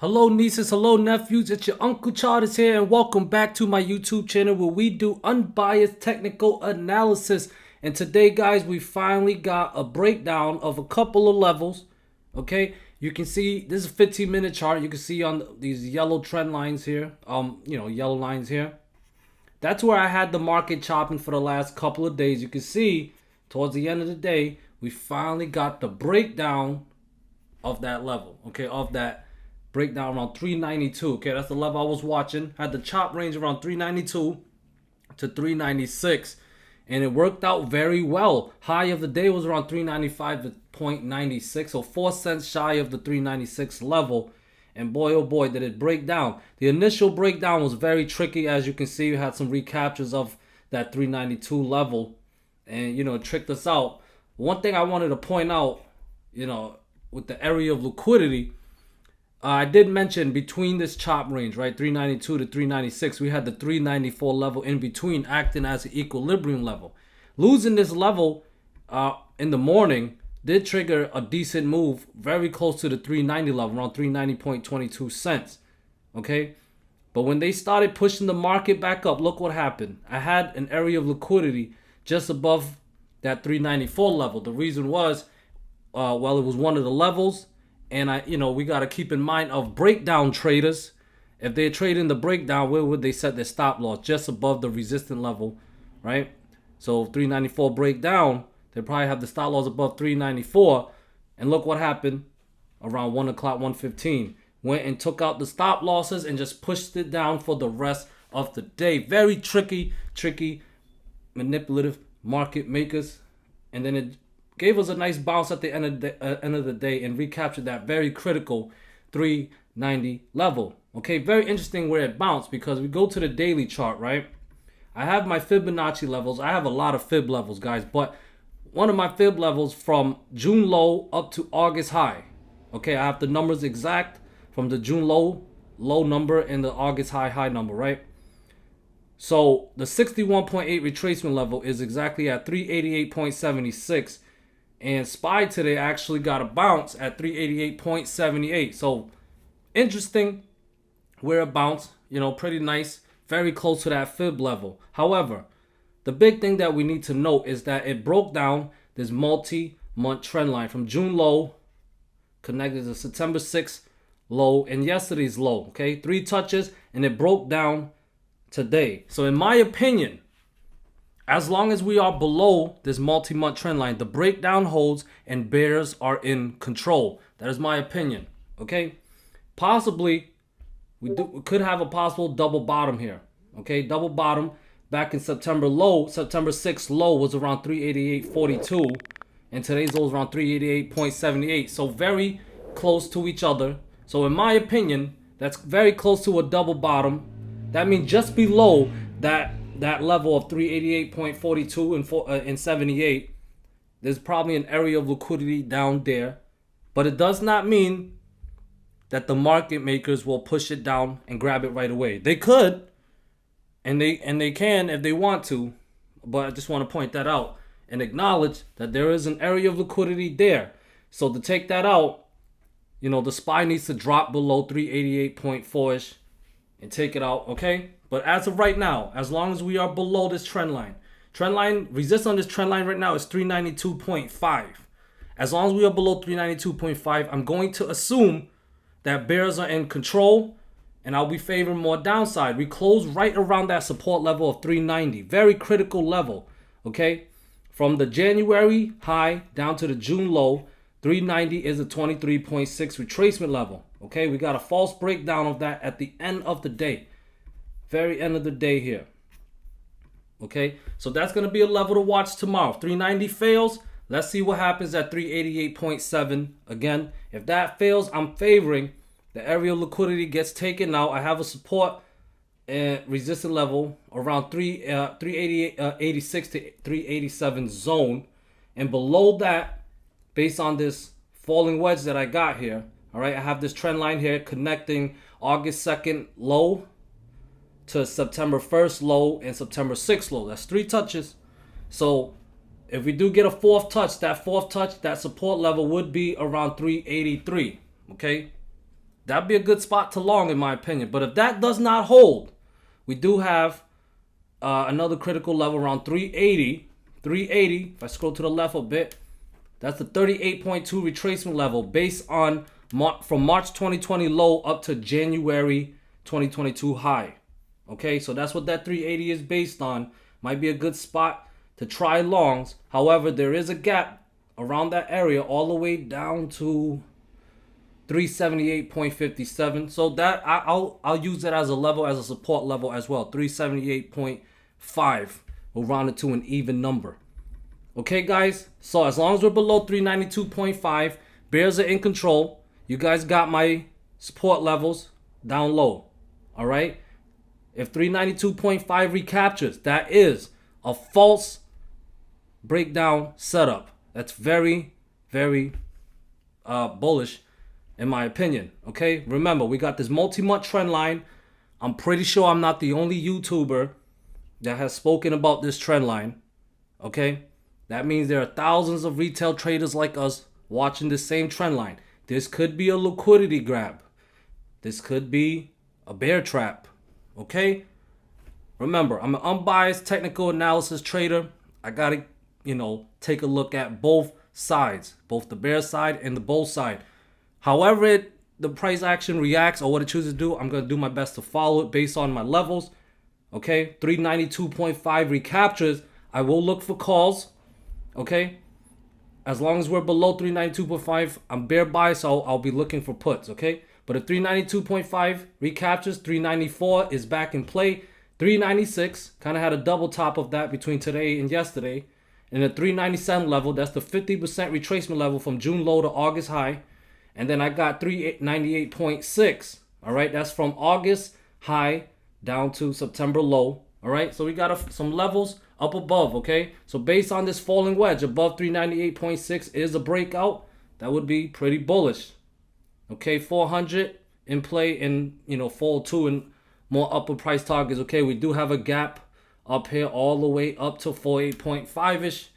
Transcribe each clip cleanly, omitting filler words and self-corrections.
Hello nieces, hello nephews, it's your Uncle Charles here and welcome back to my YouTube channel where we do unbiased technical analysis. And today guys, we finally got a breakdown of a couple of levels, okay? You can see, this is a 15-minute chart. You can see on these yellow trend lines here, yellow lines here. That's where I had the market chopping for the last couple of days. You can see towards the end of the day, we finally got the breakdown of that level, okay, of that breakdown around 392. Okay, that's the level I was watching. Had the chop range around 392 to 396, and it worked out very well. High of the day was around 395.96, so 4 cents shy of the 396 level. And boy, oh boy, did it break down. The initial breakdown was very tricky. As you can see, we had some recaptures of that 392 level, and it tricked us out. One thing I wanted to point out, with the area of liquidity, I did mention between this chop range, right, 392 to 396, we had the 394 level in between acting as an equilibrium level. Losing this level in the morning did trigger a decent move very close to the 390 level, around 390.22 cents, okay? But when they started pushing the market back up, look what happened. I had an area of liquidity just above that 394 level. The reason was, it was one of the levels. And we got to keep in mind of breakdown traders. If they're trading the breakdown, where would they set their stop loss? Just above the resistance level, right? So 394 breakdown, they probably have the stop loss above 394. And look what happened around 1 o'clock, 1:15. Went and took out the stop losses and just pushed it down for the rest of the day. Very tricky, manipulative market makers. And then it gave us a nice bounce at the end of the day and recaptured that very critical 390 level. Okay, very interesting where it bounced, because we go to the daily chart, right? I have my Fibonacci levels. I have a lot of fib levels, guys, but one of my fib levels from June low up to August high. Okay, I have the numbers exact from the June low number and the August high number, right? So the 61.8 retracement level is exactly at 388.76. And SPY today actually got a bounce at 388.78. So interesting where it bounced, pretty nice, very close to that fib level. However, the big thing that we need to note is that it broke down this multi-month trend line from June low, connected to September 6th low and yesterday's low. Okay, 3 touches, and it broke down today. So in my opinion, as long as we are below this multi-month trend line, the breakdown holds and bears are in control. That is my opinion, okay? Possibly, we could have a possible double bottom here, okay? Double bottom back in September low. September 6th low was around 388.42, and today's low is around 388.78. So very close to each other. So in my opinion, that's very close to a double bottom. That means just below that level of 388.42 and 78, there's probably an area of liquidity down there. But it does not mean that the market makers will push it down and grab it right away. They could, and they can if they want to, but I just want to point that out and acknowledge that there is an area of liquidity there. So to take that out, the SPY needs to drop below 388.4ish and take it out, okay? But as of right now, as long as we are below this trend line, resistance on this trend line right now is 392.5. As long as we are below 392.5, I'm going to assume that bears are in control, and I'll be favoring more downside. We close right around that support level of 390. Very critical level, okay? From the January high down to the June low, 390 is a 23.6 retracement level, okay? We got a false breakdown of that at the end of the day. Very end of the day here. Okay, so that's going to be a level to watch tomorrow. 390 fails. Let's see what happens at 388.7. Again, if that fails, I'm favoring the area of liquidity gets taken out. I have a support and resistance level around 386 to 387 zone. And below that, based on this falling wedge that I got here, all right, I have this trend line here connecting August 2nd low to September 1st low and September 6th low. That's 3 touches. So if we do get a fourth touch, that support level would be around 383. Okay, That'd be a good spot to long, in my opinion. But if that does not hold, we do have another critical level around 380. 380, if I scroll to the left a bit, that's the 38.2 retracement level based on from March 2020 low up to January 2022 high. Okay, so that's what that 380 is based on. Might be a good spot to try longs. However, there is a gap around that area all the way down to 378.57. So that I'll use it as a level, as a support level as well. 378.5. We'll round it to an even number. Okay, guys. So as long as we're below 392.5, bears are in control. You guys got my support levels down low. All right. If 392.5 recaptures, that is a false breakdown setup. That's very, very bullish in my opinion. Okay, remember, we got this multi-month trend line. I'm pretty sure I'm not the only YouTuber that has spoken about this trend line. Okay, that means there are thousands of retail traders like us watching the same trend line. This could be a liquidity grab. This could be a bear trap. Okay, remember, I'm an unbiased technical analysis trader. I gotta, take a look at both sides, both the bear side and the bull side. However the price action reacts or what it chooses to do, I'm going to do my best to follow it based on my levels. Okay, 392.5 recaptures. I will look for calls. Okay, as long as we're below 392.5, I'm bear buy, so I'll be looking for puts. Okay, but if 392.5 recaptures, 394 is back in play. 396 kind of had a double top of that between today and yesterday. And the 397 level, that's the 50% retracement level from June low to August high. And then I got 398.6. All right, that's from August high down to September low. All right, so we got some levels up above. Okay, so based on this falling wedge above 398.6 is a breakout. That would be pretty bullish. Okay, 400 in play and fall 2 and more upper price targets. Okay, we do have a gap up here all the way up to 48.5ish,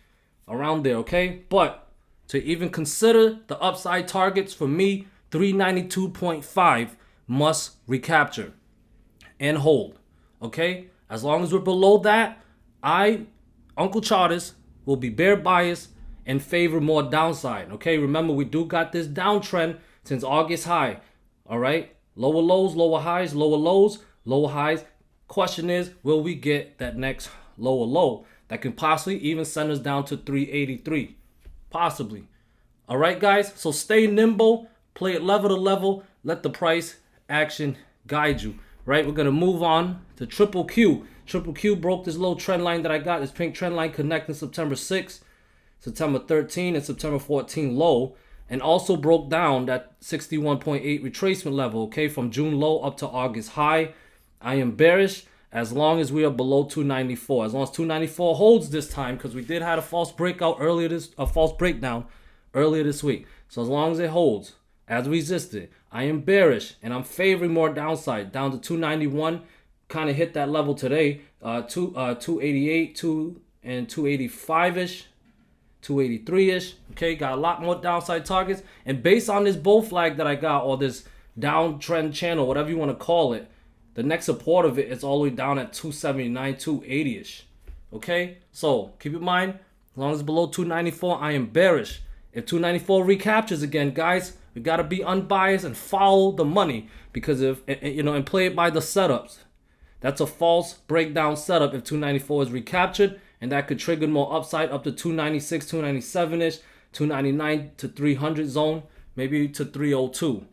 around there. Okay, but to even consider the upside targets for me, 392.5 must recapture and hold. Okay, as long as we're below that, Uncle Charters, will be bear biased and favor more downside. Okay, remember, we do got this downtrend since August high. All right, lower lows, lower highs, lower lows, lower highs. Question is, will we get that next lower low that can possibly even send us down to 383? Possibly. All right, guys. So stay nimble, play it level to level, let the price action guide you. Right, we're gonna move on to Triple Q. Triple Q broke this low trend line that I got, this pink trend line connecting September 6th, September 13, and September 14 low, and also broke down that 61.8 retracement level. Okay, from June low up to August high. I am bearish as long as we are below 294. As long as 294 holds this time, because we did have a false breakout false breakdown earlier this week. So as long as it holds as resisted, I am bearish and I'm favoring more downside down to 291. Kind of hit that level today. 288, 285ish, 283ish. Okay, got a lot more downside targets. And based on this bull flag that I got, or this downtrend channel, whatever you want to call it, the next support of it is all the way down at 279, 280-ish. Okay? So, keep in mind, as long as it's below 294, I am bearish. If 294 recaptures again, guys, we got to be unbiased and follow the money. Because and play it by the setups. That's a false breakdown setup if 294 is recaptured. And that could trigger more upside up to 296, 297-ish, 299 to 300 zone. Maybe to 302.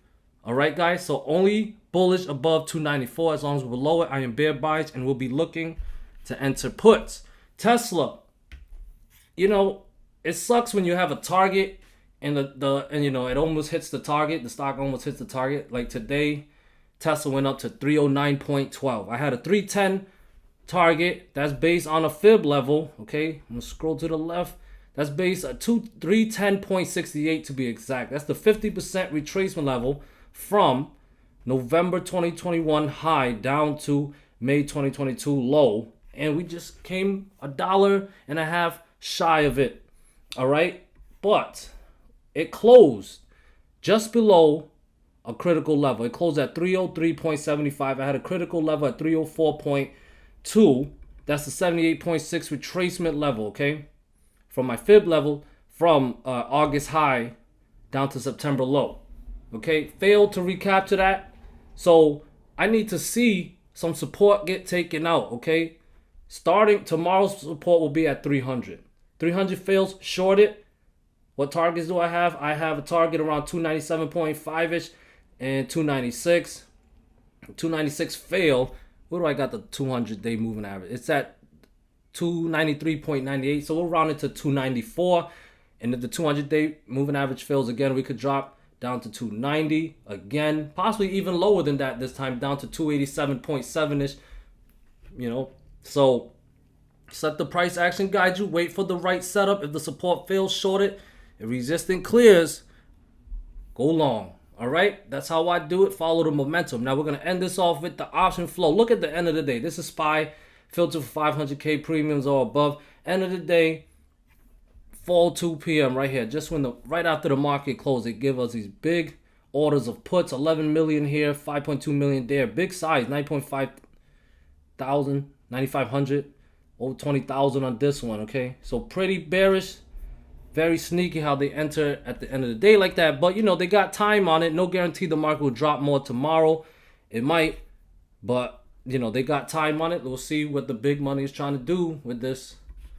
Alright, guys? So, only bullish above 294. As long as we're below it, I am bear biased and we'll be looking to enter puts. Tesla, it sucks when you have a target and it almost hits the target. The stock almost hits the target. Like today, Tesla went up to 309.12. I had a 310 target. That's based on a fib level. Okay, I'm gonna scroll to the left. That's based at 310.68 to be exact. That's the 50% retracement level from November 2021 high down to May 2022 low, and we just came $1.50 shy of it. All right, but it closed just below a critical level. It closed at 303.75. I had a critical level at 304.2. That's the 78.6 retracement level, okay? From my fib level from August high down to September low. Okay, failed to recapture that. So I need to see some support get taken out, okay? Starting tomorrow's support will be at 300. 300 fails, short it. What targets do I have? I have a target around 297.5-ish and 296. 296 fail. Where do I got the 200-day moving average? It's at 293.98. So we'll round it to 294. And if the 200-day moving average fails again, we could drop down to 290 again, possibly even lower than that this time, down to 287.7-ish. You know, so set the price action guide you. Wait for the right setup. If the support fails, short it. If resistance clears, go long. All right, that's how I do it. Follow the momentum. Now we're gonna end this off with the option flow. Look at the end of the day. This is SPY filter for 500K premiums or above. End of the day, fall 2 p.m. right here. Just when right after the market closed, it give us these big orders of puts. 11 million here, 5.2 million there. Big size, 9.5 thousand, 9,500, over 20,000 on this one. Okay, so pretty bearish. Very sneaky how they enter at the end of the day like that. But, you know, they got time on it. No guarantee the market will drop more tomorrow. It might. But, you know, they got time on it. We'll see what the big money is trying to do with this.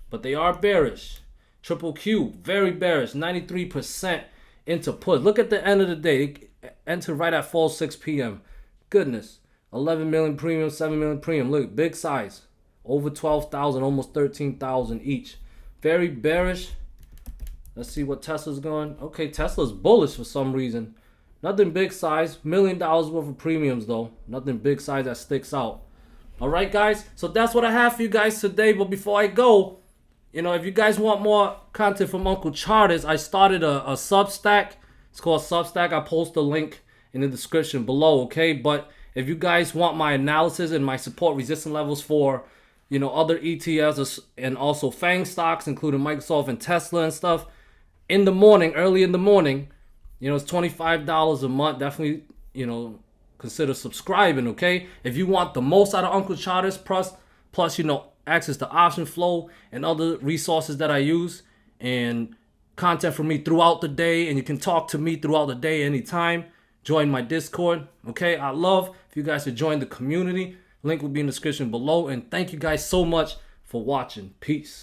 But they are bearish. Triple Q, very bearish. 93% into put. Look at the end of the day. They enter right at fall 6 p.m. Goodness. 11 million premium, 7 million premium. Look, big size. Over 12,000, almost 13,000 each. Very bearish. Let's see what Tesla's going. Okay, Tesla's bullish for some reason. Nothing big size. $1 million worth of premiums, though. Nothing big size that sticks out. All right, guys. So that's what I have for you guys today. But before I go, you know, if you guys want more content from Uncle Charters, I started a Substack. It's called Substack. I'll post the link in the description below, okay? But if you guys want my analysis and my support resistance levels for, you know, other ETFs and also FANG stocks, including Microsoft and Tesla and stuff, in the morning, early in the morning, you know, it's $25 a month. Definitely, you know, consider subscribing, okay? If you want the most out of Uncle Charters, plus, you know, access to option flow and other resources that I use and content from me throughout the day, and you can talk to me throughout the day anytime, join my Discord, okay? I love if you guys to join the community. Link will be in the description below. And thank you guys so much for watching. Peace.